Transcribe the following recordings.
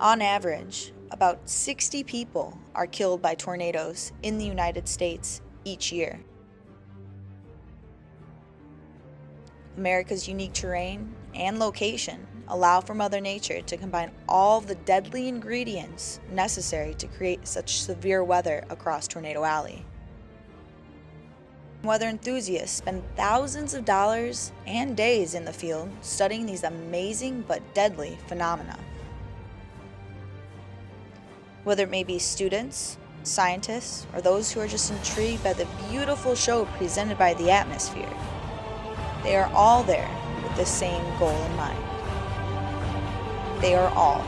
On average, about 60 people are killed by tornadoes in the United States each year. America's unique terrain and location allow for Mother Nature to combine all the deadly ingredients necessary to create such severe weather across Tornado Alley. Weather enthusiasts spend thousands of dollars and days in the field studying these amazing but deadly phenomena. Whether it may be students, scientists, or those who are just intrigued by the beautiful show presented by the atmosphere, they are all there with the same goal in mind. They are all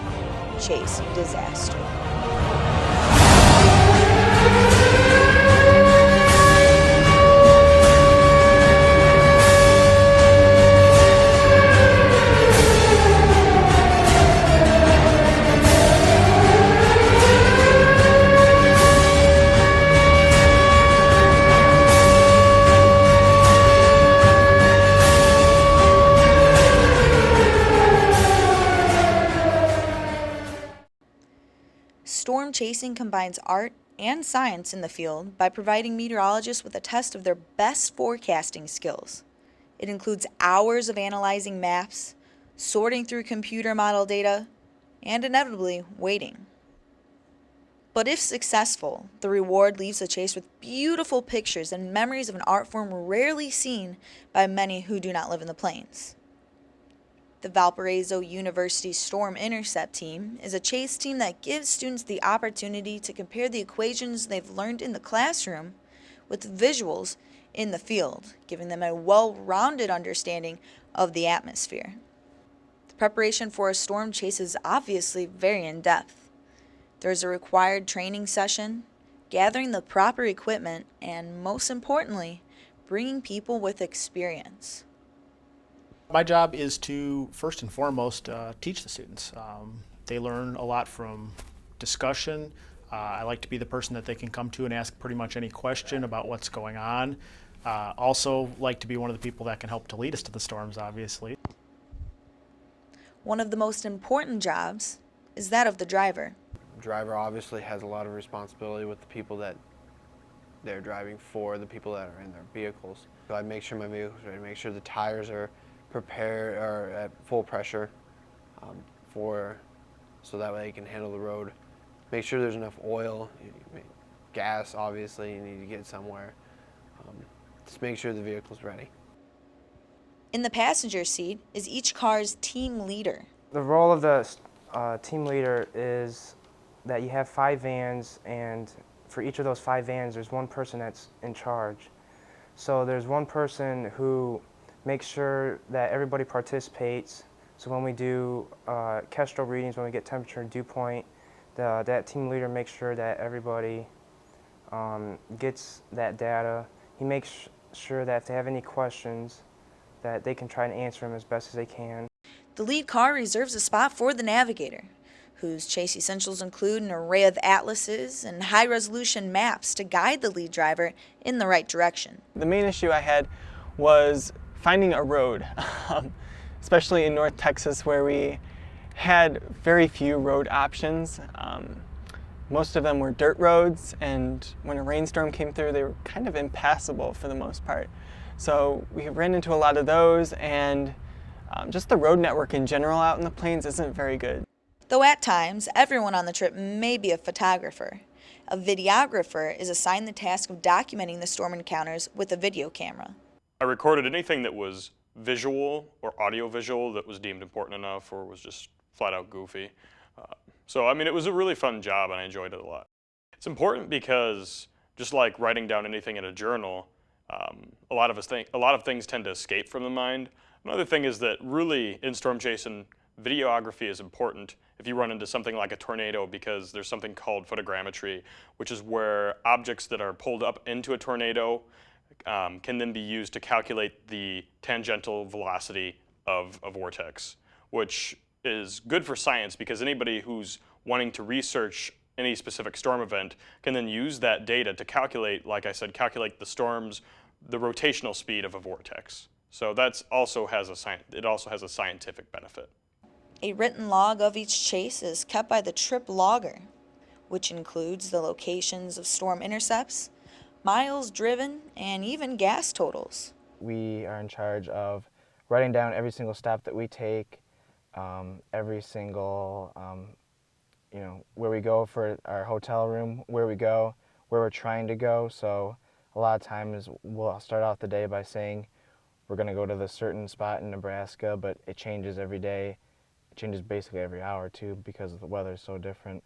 chasing disaster. Storm chasing combines art and science in the field by providing meteorologists with a test of their best forecasting skills. It includes hours of analyzing maps, sorting through computer model data, and inevitably waiting. But if successful, the reward leaves the chase with beautiful pictures and memories of an art form rarely seen by many who do not live in the plains. The Valparaiso University Storm Intercept Team is a chase team that gives students the opportunity to compare the equations they've learned in the classroom with visuals in the field, giving them a well-rounded understanding of the atmosphere. The preparation for a storm chase is obviously very in-depth. There's a required training session, gathering the proper equipment, and most importantly, bringing people with experience. My job is to, first and foremost, teach the students. They learn a lot from discussion. I like to be the person that they can come to and ask pretty much any question about what's going on. Also like to be one of the people that can help to lead us to the storms, obviously. One of the most important jobs is that of the driver. The driver obviously has a lot of responsibility with the people that they're driving for, the people that are in their vehicles. So I make sure my vehicle's ready, make sure the tires are prepared or at full pressure so that way you can handle the road. Make sure there's enough oil, gas obviously, you need to get somewhere. Just make sure the vehicle's ready. In the passenger seat is each car's team leader. The role of the team leader is that you have 5 vans, and for each of those 5 vans there's one person that's in charge. So there's one person who makes sure that everybody participates. So when we do Kestrel readings, when we get temperature and dew point, that team leader makes sure that everybody gets that data. He makes sure that if they have any questions, that they can try and answer them as best as they can. The lead car reserves a spot for the navigator, whose chase essentials include an array of atlases and high-resolution maps to guide the lead driver in the right direction. The main issue I had was finding a road, especially in North Texas where we had very few road options. Most of them were dirt roads, and when a rainstorm came through they were kind of impassable for the most part. So we ran into a lot of those, and just the road network in general out in the plains isn't very good. Though at times, everyone on the trip may be a photographer. A videographer is assigned the task of documenting the storm encounters with a video camera. I recorded anything that was visual or audio-visual that was deemed important enough or was just flat out goofy. So I mean, it was a really fun job and I enjoyed it a lot. It's important because just like writing down anything in a journal, a lot of things tend to escape from the mind. Another thing is that really in storm chasing, videography is important if you run into something like a tornado, because there's something called photogrammetry, which is where objects that are pulled up into a tornado can then be used to calculate the tangential velocity of a vortex, which is good for science because anybody who's wanting to research any specific storm event can then use that data to calculate, like I said, calculate the rotational speed of a vortex. So it also has a scientific benefit. A written log of each chase is kept by the trip logger, which includes the locations of storm intercepts, miles driven, and even gas totals. We are in charge of writing down every single step that we take, every single, where we go for our hotel room, where we go, where we're trying to go. So a lot of times we'll start off the day by saying we're going to go to this certain spot in Nebraska, but it changes every day. It changes basically every hour too because the weather is so different.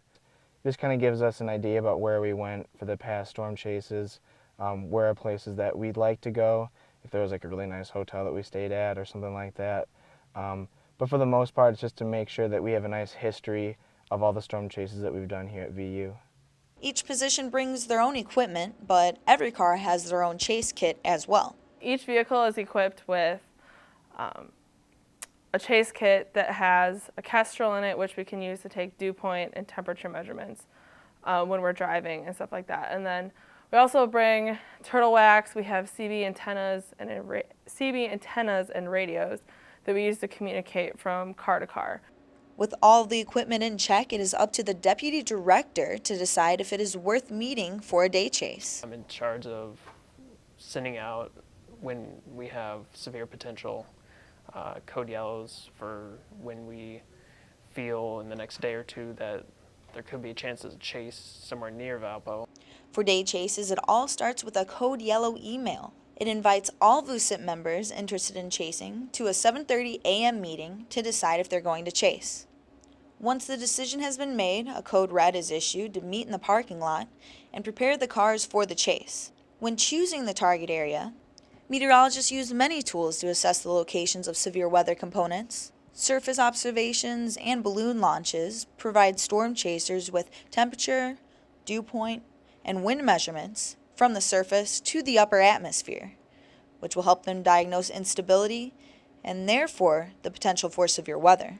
This kind of gives us an idea about where we went for the past storm chases, where are places that we'd like to go, if there was like a really nice hotel that we stayed at or something like that. But for the most part, it's just to make sure that we have a nice history of all the storm chases that we've done here at VU. Each position brings their own equipment, but every car has their own chase kit as well. Each vehicle is equipped with a chase kit that has a Kestrel in it, which we can use to take dew point and temperature measurements when we're driving and stuff like that. And then we also bring turtle wax. We have CB antennas and radios that we use to communicate from car to car. With all of the equipment in check, it is up to the deputy director to decide if it is worth meeting for a day chase. I'm in charge of sending out when we have severe potential code yellows for when we feel in the next day or two that there could be a chance of a chase somewhere near Valpo. For day chases, it all starts with a code yellow email. It invites all VUSIP members interested in chasing to a 7:30 a.m. meeting to decide if they're going to chase. Once the decision has been made, a code red is issued to meet in the parking lot and prepare the cars for the chase. When choosing the target area, meteorologists use many tools to assess the locations of severe weather components. Surface observations and balloon launches provide storm chasers with temperature, dew point, and wind measurements from the surface to the upper atmosphere, which will help them diagnose instability and therefore the potential for severe weather.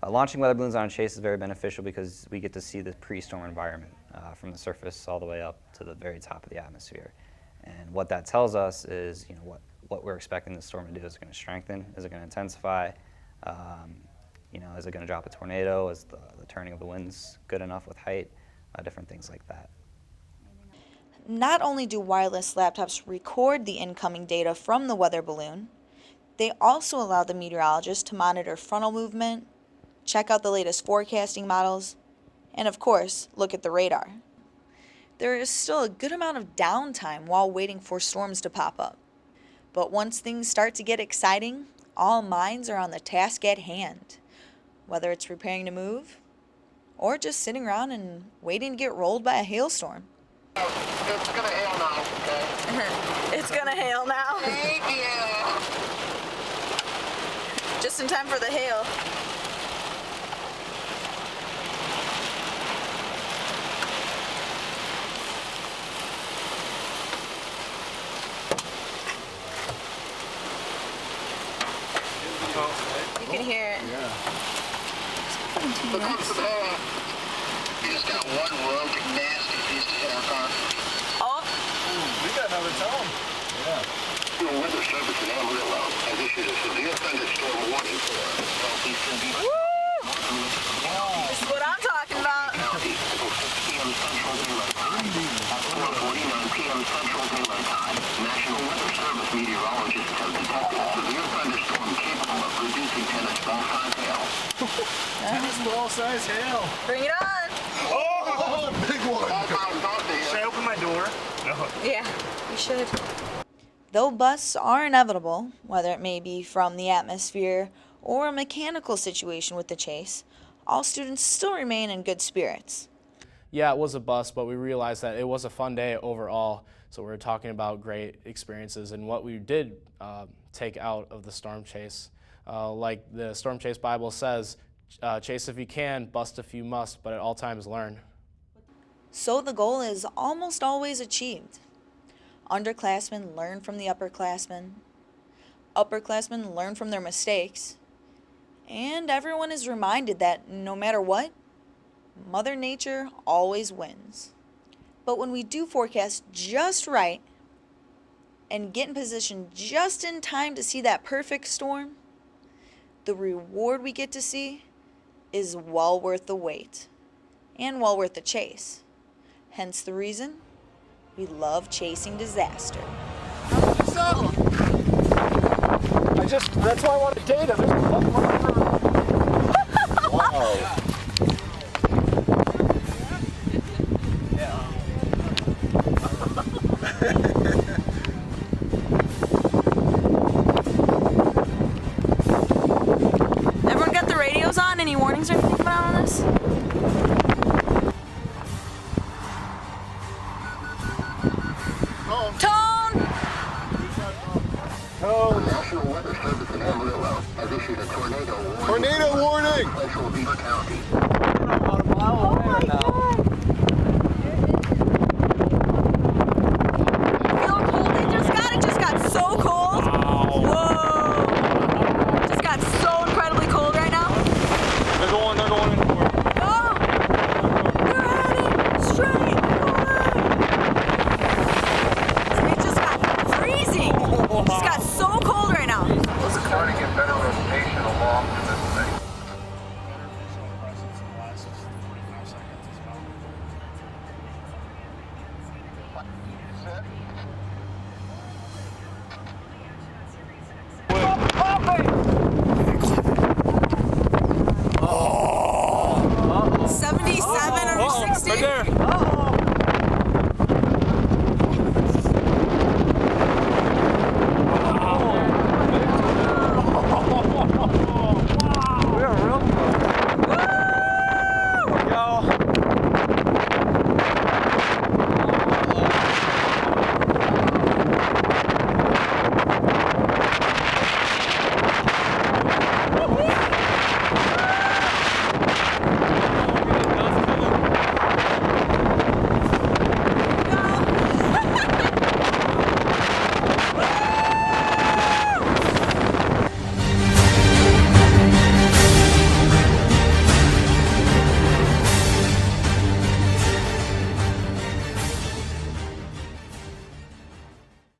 Launching weather balloons on a chase is very beneficial because we get to see the pre-storm environment from the surface all the way up to the very top of the atmosphere. And what that tells us is, what we're expecting the storm to do. Is it going to strengthen? Is it going to intensify? Is it going to drop a tornado? Is the turning of the winds good enough with height? Different things like that. Not only do wireless laptops record the incoming data from the weather balloon, they also allow the meteorologist to monitor frontal movement, check out the latest forecasting models, and of course, look at the radar. There is still a good amount of downtime while waiting for storms to pop up. But once things start to get exciting, all minds are on the task at hand, whether it's preparing to move or just sitting around and waiting to get rolled by a hailstorm. It's gonna hail now, okay? It's gonna hail now. Thank you. Just in time for the hail. You can hear it. Look up the hail. We just got one rogue nasty piece to hit our car. Oh, We got another tone. The Weather Service in Amarillo has issued a severe thunderstorm warning for southeastern New York. this is what I'm talking about. County until 6 p.m. Central Daylight Time. At 4:49 p.m. Central Daylight Time, National Weather Service meteorologists have detected a severe thunderstorm capable of producing tennis ball-size hail. Tennis ball size hail. Bring it on. Oh, big one. Should I open my door? No. Yeah, you should. Though busts are inevitable, whether it may be from the atmosphere or a mechanical situation with the chase, all students still remain in good spirits. Yeah, it was a bust, but we realized that it was a fun day overall. So we were talking about great experiences and what we did take out of the storm chase. Like the Storm Chase Bible says, chase if you can, bust if you must, but at all times learn. So the goal is almost always achieved. Underclassmen learn from the upperclassmen. Upperclassmen learn from their mistakes. And everyone is reminded that no matter what, Mother Nature always wins. But when we do forecast just right and get in position just in time to see that perfect storm, the reward we get to see is well worth the wait and well worth the chase. Hence the reason we love chasing disaster. That's why I want to date him. Wow. Everyone got the radios on? Any warnings or anything coming out on this? Tone! National Weather Service in Amarillo has issued a tornado warning. Tornado warning! Central Beaver County. About a mile away right now. Feel cold? It just got so cold. Whoa! Just got so incredibly cold right now. They're going in for it. Go! They're heading straight for it. It just got freezing. It just got so cold right now. We're trying to get better rotation along to this thing. Oh. 77 or 60? Right there. Oh.